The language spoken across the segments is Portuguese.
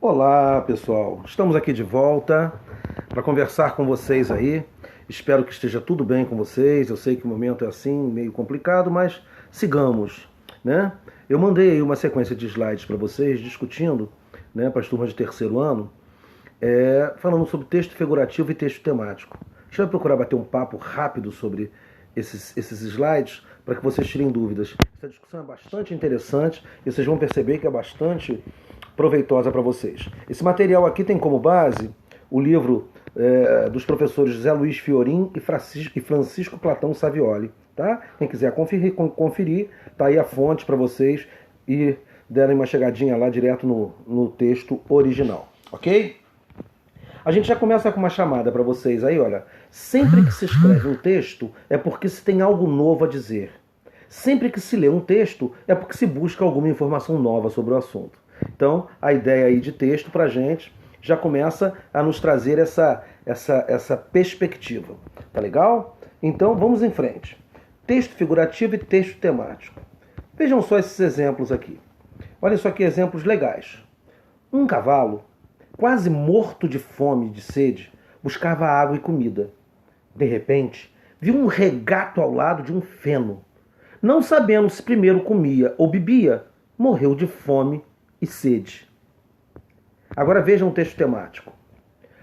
Olá, pessoal. Estamos aqui de volta para conversar com vocês aí. Espero que esteja tudo bem com vocês. Eu sei que o momento é assim, meio complicado, mas sigamos, né? Eu mandei aí uma sequência de slides para vocês discutindo, né, para as turmas de terceiro ano, falando sobre texto figurativo e texto temático. A gente vai procurar bater um papo rápido sobre esses slides para que vocês tirem dúvidas. Essa discussão é bastante interessante e vocês vão perceber que é bastante proveitosa para vocês. Esse material aqui tem como base o livro dos professores José Luiz Fiorin e Francisco Platão Savioli. Tá? Quem quiser conferir, tá aí a fonte para vocês e derem uma chegadinha lá direto no texto original, ok? A gente já começa com uma chamada para vocês aí, olha. Sempre que se escreve um texto é porque se tem algo novo a dizer. Sempre que se lê um texto é porque se busca alguma informação nova sobre o assunto. Então, a ideia aí de texto para a gente já começa a nos trazer essa perspectiva. Tá legal? Então, vamos em frente. Texto figurativo e texto temático. Vejam só esses exemplos aqui. Olha só que exemplos legais. Um cavalo, quase morto de fome e de sede, buscava água e comida. De repente, viu um regato ao lado de um feno. Não sabendo se primeiro comia ou bebia, morreu de fome e sede. Agora vejam o texto temático.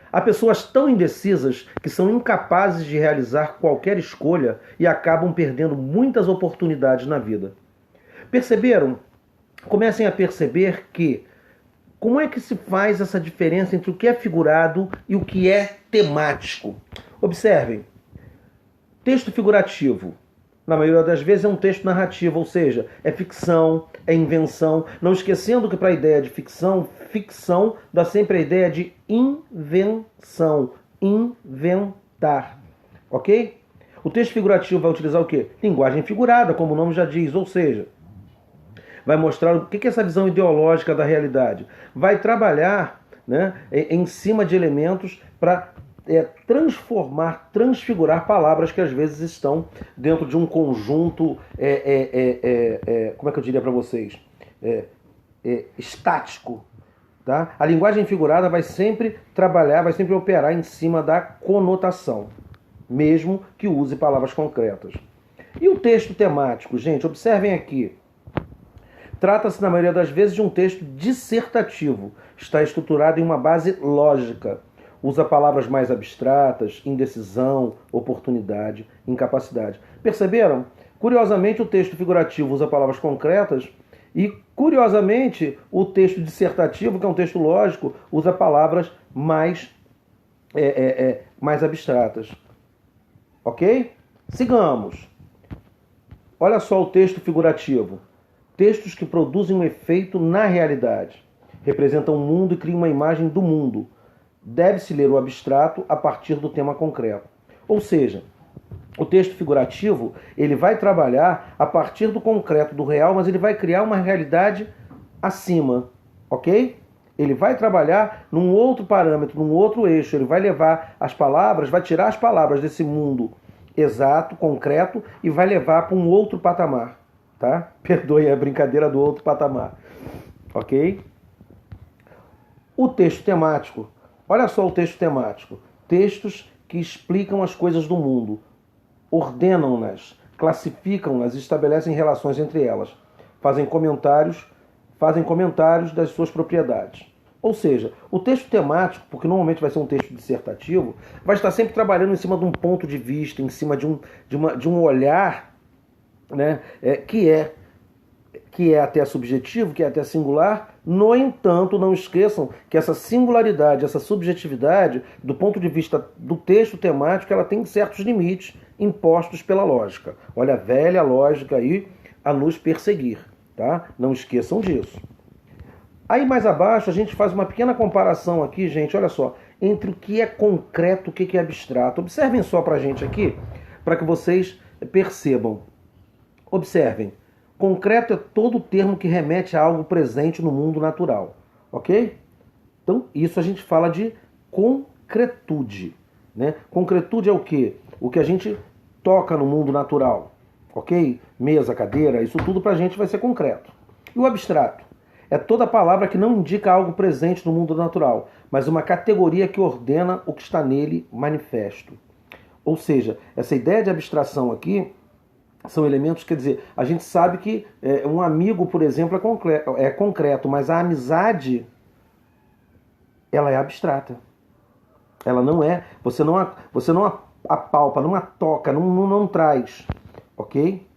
Há pessoas tão indecisas que são incapazes de realizar qualquer escolha e acabam perdendo muitas oportunidades na vida. Perceberam? Comecem a perceber que como é que se faz essa diferença entre o que é figurado e o que é temático? Observem. Texto figurativo, na maioria das vezes, é um texto narrativo, ou seja, é ficção, é invenção. Não esquecendo que para a ideia de ficção, ficção dá sempre a ideia de invenção, inventar. Ok? O texto figurativo vai utilizar o quê? Linguagem figurada, como o nome já diz, ou seja, vai mostrar o que é essa visão ideológica da realidade. Vai trabalhar, né, em cima de elementos para transfigurar palavras que às vezes estão dentro de um conjunto, como é que eu diria para vocês? Estático. Tá? A linguagem figurada vai sempre trabalhar, vai sempre operar em cima da conotação, mesmo que use palavras concretas. E o texto temático, gente, observem aqui. Trata-se, na maioria das vezes, de um texto dissertativo. Está estruturado em uma base lógica. Usa palavras mais abstratas, indecisão, oportunidade, incapacidade. Perceberam? Curiosamente, o texto figurativo usa palavras concretas e, curiosamente, o texto dissertativo, que é um texto lógico, usa palavras mais abstratas. Ok? Sigamos. Olha só o texto figurativo. Textos que produzem um efeito na realidade. Representam o mundo e criam uma imagem do mundo. Deve-se ler o abstrato a partir do tema concreto. Ou seja, o texto figurativo ele vai trabalhar a partir do concreto, do real, mas ele vai criar uma realidade acima, ok? Ele vai trabalhar num outro parâmetro, num outro eixo. Ele vai levar as palavras, vai tirar as palavras desse mundo exato, concreto, e vai levar para um outro patamar, tá? Perdoe a brincadeira do outro patamar, ok? O texto temático. Olha só o texto temático. Textos que explicam as coisas do mundo, ordenam-nas, classificam-nas e estabelecem relações entre elas. Fazem comentários das suas propriedades. Ou seja, o texto temático, porque normalmente vai ser um texto dissertativo, vai estar sempre trabalhando em cima de um ponto de vista, em cima de um olhar, né, que é até subjetivo, que é até singular. No entanto, não esqueçam que essa singularidade, essa subjetividade, do ponto de vista do texto temático, ela tem certos limites impostos pela lógica. Olha a velha lógica aí a nos perseguir, tá? Não esqueçam disso. Aí mais abaixo a gente faz uma pequena comparação aqui, gente, olha só, entre o que é concreto e o que é abstrato. Observem só pra gente aqui, para que vocês percebam. Observem. Concreto é todo termo que remete a algo presente no mundo natural, ok? Então, isso a gente fala de concretude, né? Concretude é o quê? O que a gente toca no mundo natural, ok? Mesa, cadeira, isso tudo pra gente vai ser concreto. E o abstrato? é toda palavra que não indica algo presente no mundo natural, mas uma categoria que ordena o que está nele manifesto. Ou seja, essa ideia de abstração aqui são elementos, quer dizer, a gente sabe que um amigo, por exemplo, é concreto, mas a amizade, ela é abstrata. Ela não é, você não apalpa, não a toca, não traz, ok?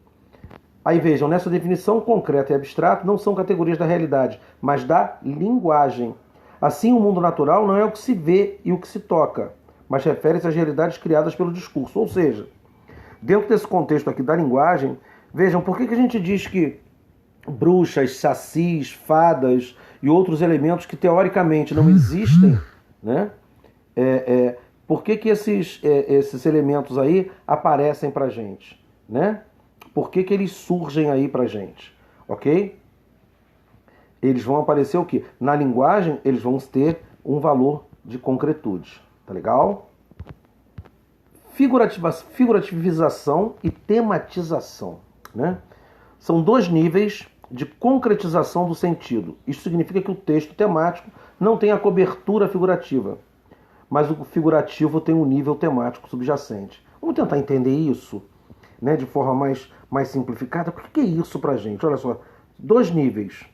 Aí vejam, nessa definição, concreto e abstrato não são categorias da realidade, mas da linguagem. Assim, o mundo natural não é o que se vê e o que se toca, mas refere-se às realidades criadas pelo discurso. Ou seja, dentro desse contexto aqui da linguagem, vejam, por que a gente diz que bruxas, sacis, fadas e outros elementos que teoricamente não existem, né? Por que esses elementos aí aparecem pra gente, né? Por que eles surgem aí pra gente, ok? Eles vão aparecer o quê? Na linguagem, eles vão ter um valor de concretude, tá legal? Figurativização e tematização, né? São dois níveis de concretização do sentido. Isso significa que o texto temático não tem a cobertura figurativa, mas o figurativo tem um nível temático subjacente. Vamos tentar entender isso, né, de forma mais simplificada. O que é isso pra gente? Olha só, dois níveis,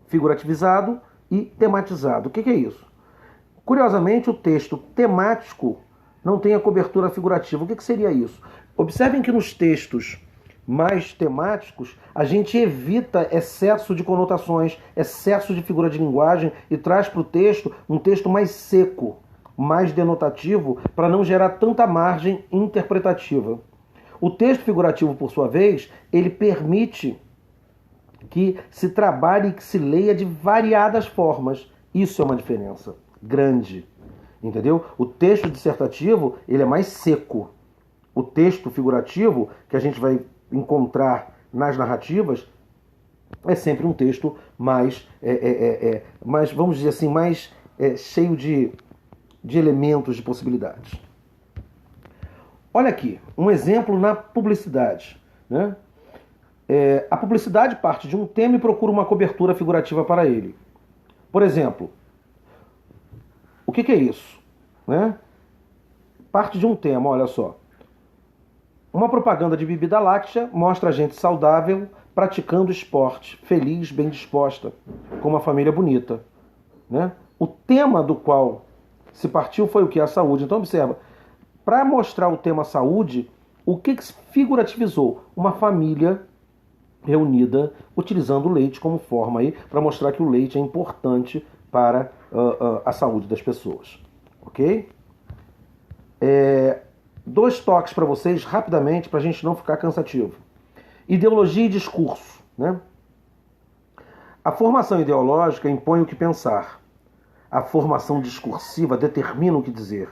figurativizado e tematizado. O que é isso? Curiosamente, o texto temático não tem a cobertura figurativa. O que seria isso? Observem que nos textos mais temáticos, a gente evita excesso de conotações, excesso de figura de linguagem e traz para o texto um texto mais seco, mais denotativo, para não gerar tanta margem interpretativa. O texto figurativo, por sua vez, ele permite que se trabalhe e que se leia de variadas formas. Isso é uma diferença grande, entendeu? O texto dissertativo, ele é mais seco. O texto figurativo, que a gente vai encontrar nas narrativas, é sempre um texto mais vamos dizer assim, mais cheio de elementos, de possibilidades. Olha aqui, um exemplo na publicidade, né? A publicidade parte de um tema e procura uma cobertura figurativa para ele. Por exemplo, o que é isso? Né? Parte de um tema, olha só. Uma propaganda de bebida láctea mostra a gente saudável, praticando esporte, feliz, bem disposta, com uma família bonita. Né? O tema do qual se partiu foi o que? A saúde. Então observa, para mostrar o tema saúde, o que se figurativizou? Uma família reunida, utilizando o leite como forma aí, para mostrar que o leite é importante para a saúde das pessoas. Ok? Dois toques para vocês, rapidamente, para a gente não ficar cansativo. Ideologia e discurso. Né? A formação ideológica impõe o que pensar. A formação discursiva determina o que dizer.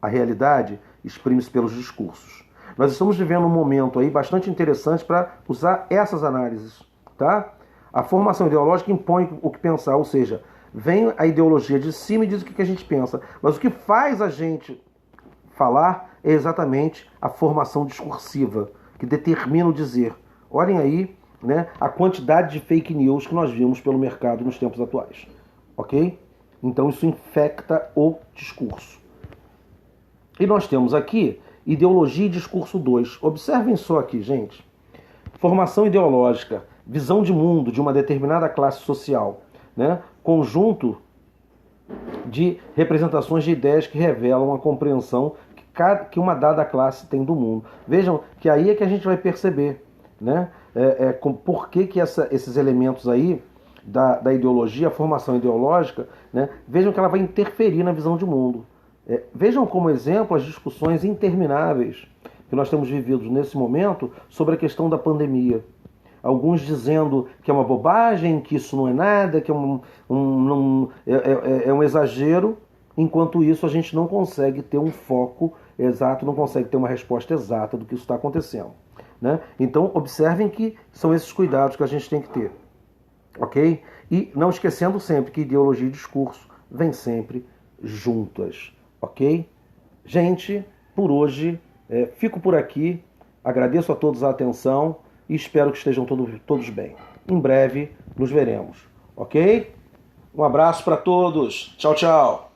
A realidade exprime-se pelos discursos. Nós estamos vivendo um momento aí bastante interessante para usar essas análises. Tá? A formação ideológica impõe o que pensar, ou seja, vem a ideologia de cima e diz o que a gente pensa. Mas o que faz a gente falar é exatamente a formação discursiva, que determina o dizer. Olhem aí, né, a quantidade de fake news que nós vimos pelo mercado nos tempos atuais. Ok? Então isso infecta o discurso. E nós temos aqui ideologia e discurso 2. Observem só aqui, gente. Formação ideológica, visão de mundo de uma determinada classe social, né? Conjunto de representações de ideias que revelam a compreensão que uma dada classe tem do mundo. Vejam que aí é que a gente vai perceber, né? Por que esses elementos aí da ideologia, a formação ideológica, né? Vejam que ela vai interferir na visão de mundo. Vejam como exemplo as discussões intermináveis que nós temos vivido nesse momento sobre a questão da pandemia. Alguns dizendo que é uma bobagem, que isso não é nada, que é um exagero. Enquanto isso, a gente não consegue ter um foco exato, não consegue ter uma resposta exata do que isso está acontecendo. Né? Então, observem que são esses cuidados que a gente tem que ter. Ok? E não esquecendo sempre que ideologia e discurso vêm sempre juntas. Ok? Gente, por hoje, fico por aqui. Agradeço a todos a atenção e espero que estejam todos bem. em breve nos veremos, ok? Um abraço para todos. Tchau, tchau.